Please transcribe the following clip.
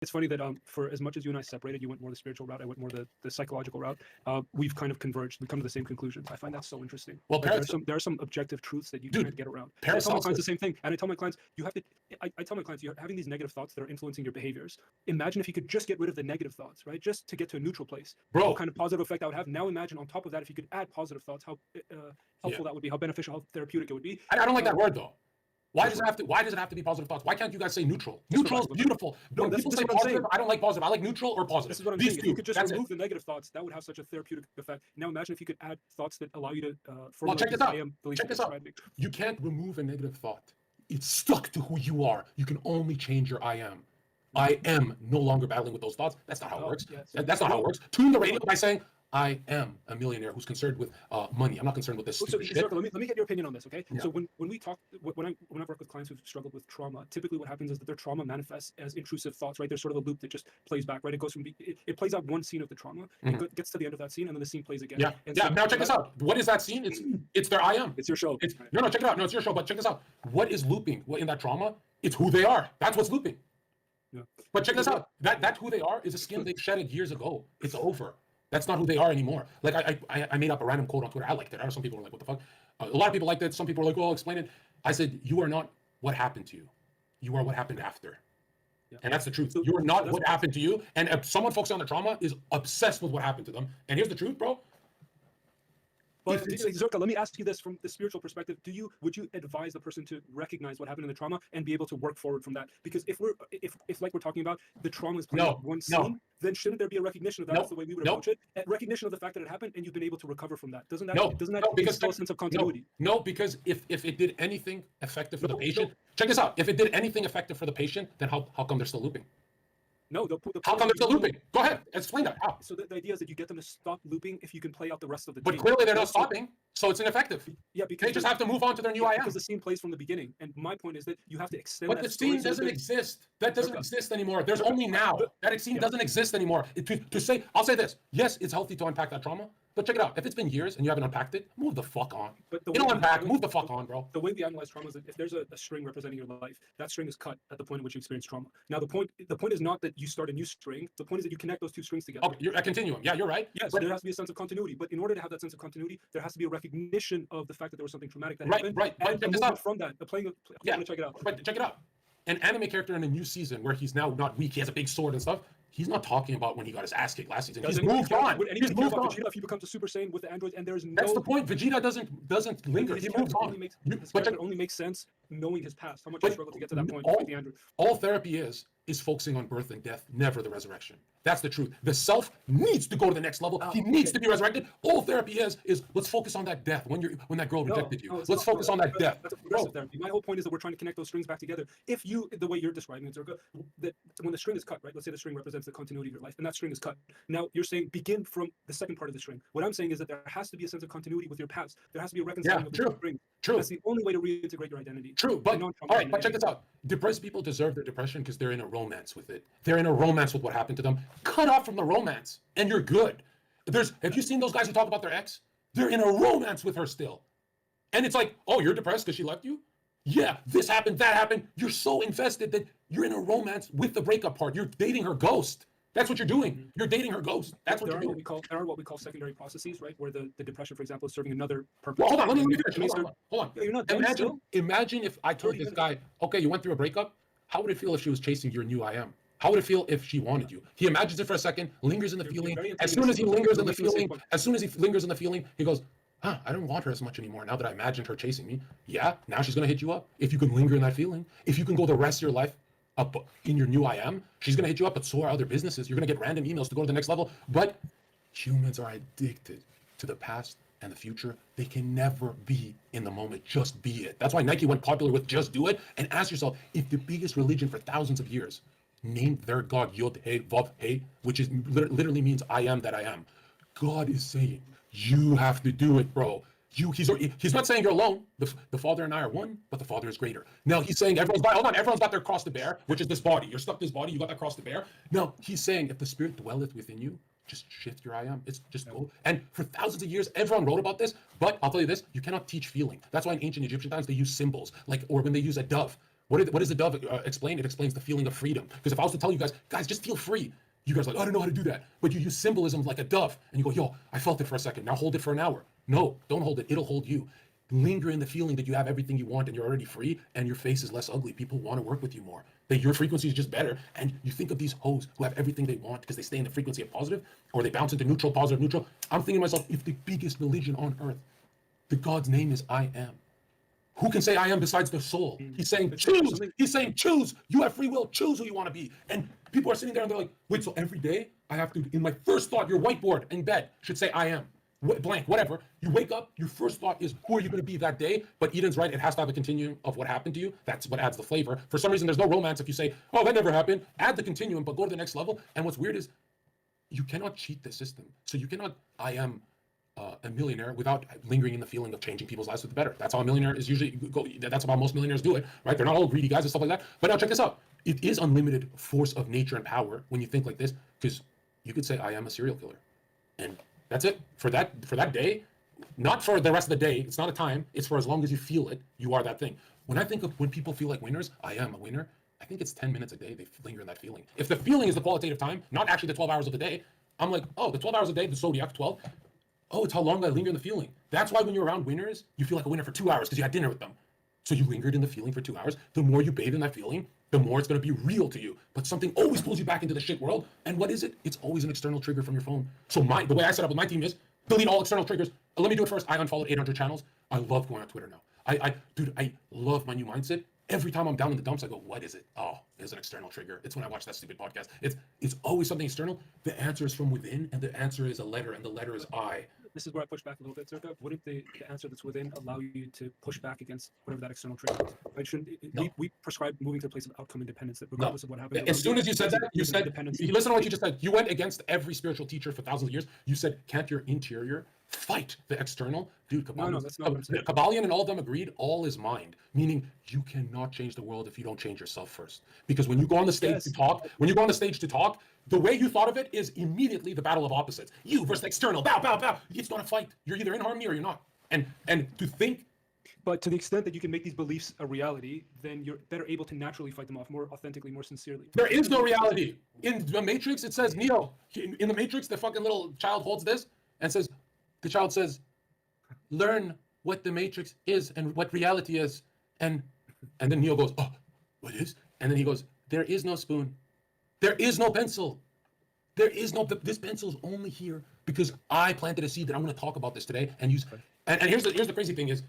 It's funny that for as much as you and I separated, you went more the spiritual route, I went more the psychological route. We've kind of converged. We come to the same conclusions. I find that so interesting. Well, like there are some objective truths that you can't get around. And I tell my clients the same thing, and I tell my clients you have to. I tell my clients you're having these negative thoughts that are influencing your behaviors. Imagine if you could just get rid of the negative thoughts, right? Just to get to a neutral place. Bro, what kind of positive effect that would have. Now imagine on top of that if you could add positive thoughts, how helpful that would be, how beneficial, how therapeutic it would be. I don't like that word though. Why does it have to be positive thoughts? Why can't you guys say neutral? Neutral is beautiful. No, people say positive. I don't like positive. I like neutral or positive. This is what I'm saying. If you could just remove the negative thoughts, that would have such a therapeutic effect. Now imagine if you could add thoughts that allow you to well, check this out. Check this out. You can't remove a negative thought. It's stuck to who you are. You can only change your I am. I am no longer battling with those thoughts. That's not how it works. Yes. That's not how it works. Tune the radio by saying, I am a millionaire who's concerned with money. I'm not concerned with this stupid shit. Circle, let me get your opinion on this, okay? Yeah. So when I've worked with clients who've struggled with trauma, typically what happens is that their trauma manifests as intrusive thoughts, right? There's sort of a loop that just plays back, right? It goes from it plays out one scene of the trauma, it gets to the end of that scene, and then the scene plays again. Yeah. So now check this out. What is that scene? It's their I am. It's your show. No, check it out. No, it's your show. But check this out. What is looping in that trauma? It's who they are. That's what's looping. Yeah. But check this out. That who they are is a skin they shedded years ago. It's over. That's not who they are anymore. Like I made up a random quote on Twitter. I liked it. I know some people were like, what the fuck? A lot of people liked it. Some people were like, well, explain it. I said, you are not what happened to you. You are what happened after. Yeah. And that's the truth. You are not what happened to you. And if someone focusing on the trauma is obsessed with what happened to them. And here's the truth, bro. But Zherka, let me ask you this from the spiritual perspective. Would you advise the person to recognize what happened in the trauma and be able to work forward from that? Because if like we're talking about, the trauma is playing out one scene, then shouldn't there be a recognition of that? That's the way we would approach it. And recognition of the fact that it happened and you've been able to recover from that. Doesn't that instill a sense of continuity? No, because if it did anything effective for the patient, check this out. If it did anything effective for the patient, then how come they're still looping? No, how come they're still looping? Go ahead, explain that. How? So the idea is that you get them to stop looping if you can play out the rest of the But clearly they're not stopping, so it's ineffective. Yeah, because they just have to move on to their new I am. Because the scene plays from the beginning. And my point is that you have to extend but that. But the scene doesn't exist. That doesn't exist anymore. There's only now. That scene doesn't exist anymore. I'll say this. Yes, it's healthy to unpack that trauma. But check it out. If it's been years and you haven't unpacked it, move the fuck on. You don't unpack. Move the fuck on, bro. The way we analyze trauma is that if there's a string representing your life, that string is cut at the point at which you experience trauma. Now, the point is not that you start a new string. The point is that you connect those two strings together. Okay, you're a continuum. Yeah, you're right. Yes, there has to be a sense of continuity. But in order to have that sense of continuity, there has to be a recognition of the fact that there was something traumatic that happened. Right. And movement from that. Check it out. But check it out. An anime character in a new season where he's now not weak, he has a big sword and stuff. He's not talking about when he got his ass kicked last season. He's moved on. He's moved on. Vegeta, if he becomes a Super Saiyan with the androids, and there's no. That's the point. Vegeta doesn't linger. He moves on. But it only makes sense knowing his past. How much he struggled to get to that point with the android. All therapy is focusing on birth and death, never the resurrection. That's the truth. The self needs to go to the next level. He needs to be resurrected. All therapy is let's focus on that death when that girl rejected you. Let's focus on that death. That's progressive therapy. My whole point is that we're trying to connect those strings back together. If you, the way you're describing it, Zherka, that when the string is cut, right? Let's say the string represents the continuity of your life, and that string is cut. Now you're saying begin from the second part of the string. What I'm saying is that there has to be a sense of continuity with your past. There has to be a reconciling of the string. True. That's the only way to reintegrate your identity. True, but all right, but check this out. Depressed people deserve their depression because they're in a romance with it. They're in a romance with what happened to them. Cut off from the romance, and you're good. Have you seen those guys who talk about their ex? They're in a romance with her still. And it's like, oh, you're depressed because she left you? Yeah, this happened, that happened. You're so invested that you're in a romance with the breakup part. You're dating her ghost. That's what you're doing. You're dating her ghost. That's what you're doing. There are what we call secondary processes, right? Where the depression, for example, is serving another purpose. Well, hold on. Let me finish. Hold on. Yeah, you're not imagine if I told this guy, okay, you went through a breakup. How would it feel if she was chasing your new I am? How would it feel if she wanted you? He imagines it for a second, lingers in the feeling. As soon as he lingers in the feeling, he goes, I don't want her as much anymore now that I imagined her chasing me. Yeah, now she's going to hit you up. If you can linger in that feeling, if you can go the rest of your life up in your new I am, she's going to hit you up, but so are other businesses. You're going to get random emails to go to the next level. But humans are addicted to the past and the future. They can never be in the moment. Just be it. That's why Nike went popular with just do it. And ask yourself, if the biggest religion for thousands of years named their God Yod He Vav He, which is literally means I am that I am, God is saying, you have to do it, bro. He's not saying you're alone. The Father and I are one, but the Father is greater. Now he's saying everyone's got their cross to bear, which is this body. You're stuck this body, you got that cross to bear. Now he's saying if the Spirit dwelleth within you, just shift your I am. It's just go. And for thousands of years, everyone wrote about this, but I'll tell you this, you cannot teach feeling. That's why in ancient Egyptian times they use symbols, or when they use a dove. What does the dove explain? It explains the feeling of freedom. Because if I was to tell you guys, just feel free. You guys are like, oh, I don't know how to do that. But you use symbolism like a dove, and you go, yo, I felt it for a second. Now hold it for an hour. No, don't hold it. It'll hold you. Linger in the feeling that you have everything you want and you're already free and your face is less ugly. People want to work with you more. That your frequency is just better. And you think of these hoes who have everything they want because they stay in the frequency of positive, or they bounce into neutral, positive, neutral. I'm thinking to myself, if the biggest religion on earth, the God's name is I am. Who can say I am besides the soul? He's saying choose. He's saying choose. You have free will. Choose who you want to be. And people are sitting there and they're like, wait, so every day I have to, in my first thought, your whiteboard in bed should say I am. Blank, whatever. You wake up, your first thought is, who are you going to be that day? But Eden's right, it has to have a continuum of what happened to you. That's what adds the flavor. For some reason, there's no romance if you say, oh, that never happened. Add the continuum, but go to the next level. And what's weird is you cannot cheat the system. So you cannot, I am a millionaire without lingering in the feeling of changing people's lives for the better. That's how a millionaire is usually, that's how most millionaires do it, right? They're not all greedy guys and stuff like that. But now check this out. It is unlimited force of nature and power when you think like this, because you could say, I am a serial killer. And that's it. For that day, not for the rest of the day. It's not a time. It's for as long as you feel it, you are that thing. When I think of when people feel like winners, I am a winner. I think it's 10 minutes a day they linger in that feeling. If the feeling is the qualitative time, not actually the 12 hours of the day, I'm like, oh, the 12 hours a day, the zodiac 12. Oh, it's how long I linger in the feeling. That's why when you're around winners, you feel like a winner for 2 hours because you had dinner with them. So you lingered in the feeling for 2 hours. The more you bathe in that feeling, the more it's going to be real to you. But something always pulls you back into the shit world. And what is it? It's always an external trigger from your phone. So the way I set up with my team is delete all external triggers. Let me do it first. I unfollowed 800 channels. I love going on Twitter now. Dude, I love my new mindset. Every time I'm down in the dumps, I go, what is it? Oh, it's an external trigger. It's when I watch that stupid podcast. It's always something external. The answer is from within, and the answer is a letter, and the letter is I. This is where I push back a little bit, Circa. Wouldn't the answer that's within allow you to push back against whatever that external trigger is? Right? Shouldn't No. we prescribe moving to a place of outcome independence that regardless of what happens? As soon as you said that, you said, listen to what you just said. You went against every spiritual teacher for thousands of years. You said, can't your interior fight the external? Dude, No, that's not what I'm saying. Kabbalion and all of them agreed, all is mind. Meaning you cannot change the world if you don't change yourself first. Because when you go on the stage to talk, the way you thought of it is immediately the battle of opposites. You versus the external, bow, bow, bow. It's not a fight. You're either in harmony or you're not. And to think. But to the extent that you can make these beliefs a reality, then you're better able to naturally fight them off more authentically, more sincerely. There is no reality. In the Matrix, it says, Neo, in the Matrix, the fucking little child holds this and says, the child says, learn what the Matrix is and what reality is. And then Neo goes, oh, what is? And then he goes, there is no spoon. There is no pencil. There is no, this pencil is only here because I planted a seed that I'm going to talk about this today and use. And here's the crazy thing is,